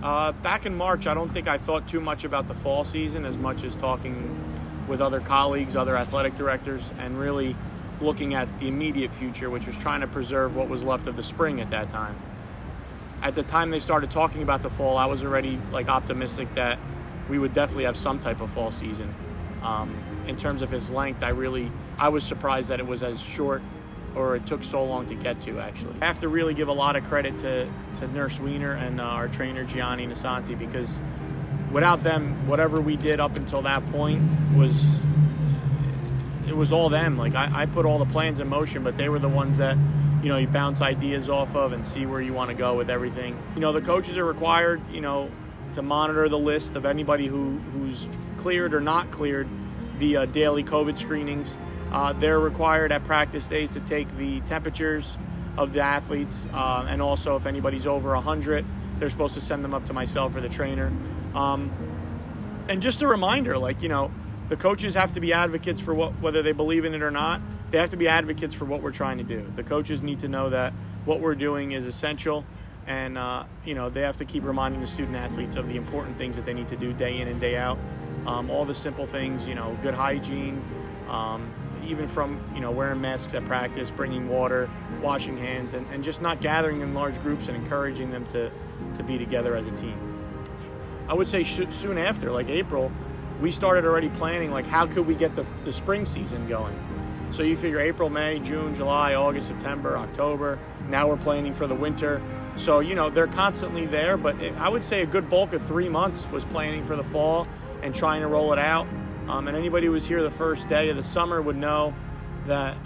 Back in March, I don't think I thought too much about the fall season as much as talking with other colleagues, other athletic directors, and really looking at the immediate future, which was trying to preserve what was left of the spring at that time. At the time they started talking about the fall, I was already optimistic that we would definitely have some type of fall season. In terms of its length, I was surprised that it was as short, or it took so long to get to, actually. I have to really give a lot of credit to Nurse Wiener and our trainer Gianni Nasanti, because without them, whatever we did up until that point was all them. I put all the plans in motion, but they were the ones that you bounce ideas off of and see where you want to go with everything. The coaches are required to monitor the list of anybody who's cleared or not cleared the daily COVID screenings. They're required at practice days to take the temperatures of the athletes, and also if anybody's over 100, they're supposed to send them up to myself or the trainer. And just a reminder, the coaches have to be advocates for whether they believe in it or not. They have to be advocates for what we're trying to do. The coaches need to know that what we're doing is essential, and they have to keep reminding the student athletes of the important things that they need to do day in and day out. All the simple things, good hygiene, even from wearing masks at practice, bringing water, washing hands, and just not gathering in large groups and encouraging them to be together as a team. I would say soon after, April, we started already planning how could we get the spring season going. So you figure April, May, June, July, August, September, October. Now we're planning for the winter. So they're constantly there, but I would say a good bulk of 3 months was planning for the fall and trying to roll it out. And anybody who was here the first day of the summer would know that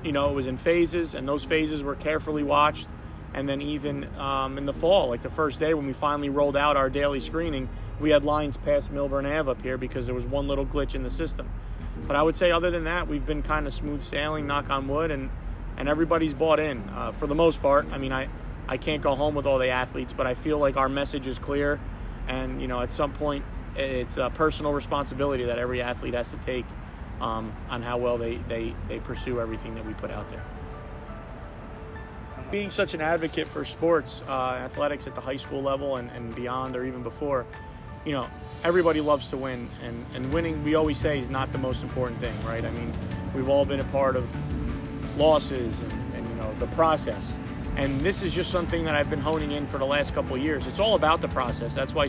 it was in phases, and those phases were carefully watched. And then even in the fall, the first day when we finally rolled out our daily screening, we had lines past Millburn Ave up here because there was one little glitch in the system. But I would say other than that, we've been kind of smooth sailing, knock on wood, and everybody's bought in for the most part. I can't go home with all the athletes, but I feel like our message is clear. And, at some point, it's a personal responsibility that every athlete has to take on how well they pursue everything that we put out there. Being such an advocate for sports, athletics at the high school level and beyond, or even before, everybody loves to win, and winning, we always say, is not the most important thing, right? We've all been a part of losses and the process. And this is just something that I've been honing in for the last couple of years. It's all about the process. That's why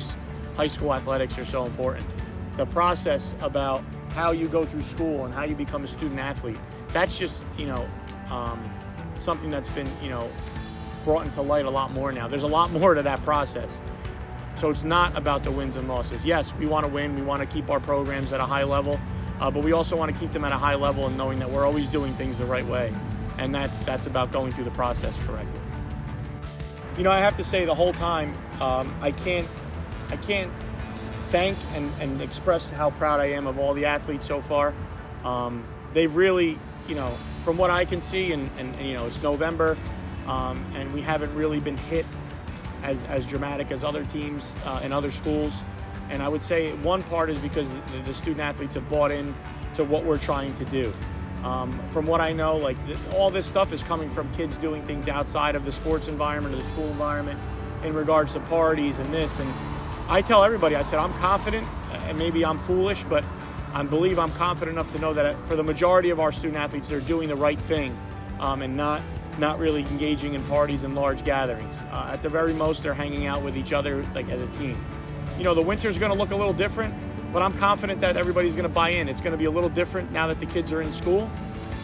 high school athletics are so important. The process about how you go through school and how you become a student athlete, that's just, something that's been, brought into light a lot more now. There's a lot more to that process. So it's not about the wins and losses. Yes, we want to win. We want to keep our programs at a high level, but we also want to keep them at a high level and knowing that we're always doing things the right way. And that's about going through the process correctly. I have to say the whole time, I can't thank and express how proud I am of all the athletes so far. They've really, from what I can see, and it's November, and we haven't really been hit as dramatic as other teams and other schools. And I would say one part is because the student athletes have bought in to what we're trying to do. From what I know, all this stuff is coming from kids doing things outside of the sports environment or the school environment in regards to parties and this. And I tell everybody, I said, I'm confident, and maybe I'm foolish, but I believe I'm confident enough to know that for the majority of our student athletes, they're doing the right thing and not really engaging in parties and large gatherings. At the very most, they're hanging out with each other as a team. The winter's going to look a little different, but I'm confident that everybody's going to buy in. It's going to be a little different now that the kids are in school,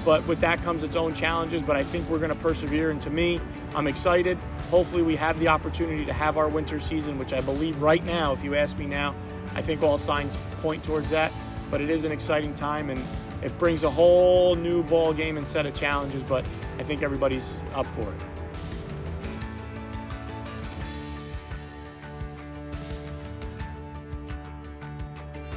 but with that comes its own challenges, but I think we're going to persevere, and to me, I'm excited. Hopefully we have the opportunity to have our winter season, which I believe right now, if you ask me now, I think all signs point towards that, but it is an exciting time, and it brings a whole new ball game and set of challenges, but I think everybody's up for it.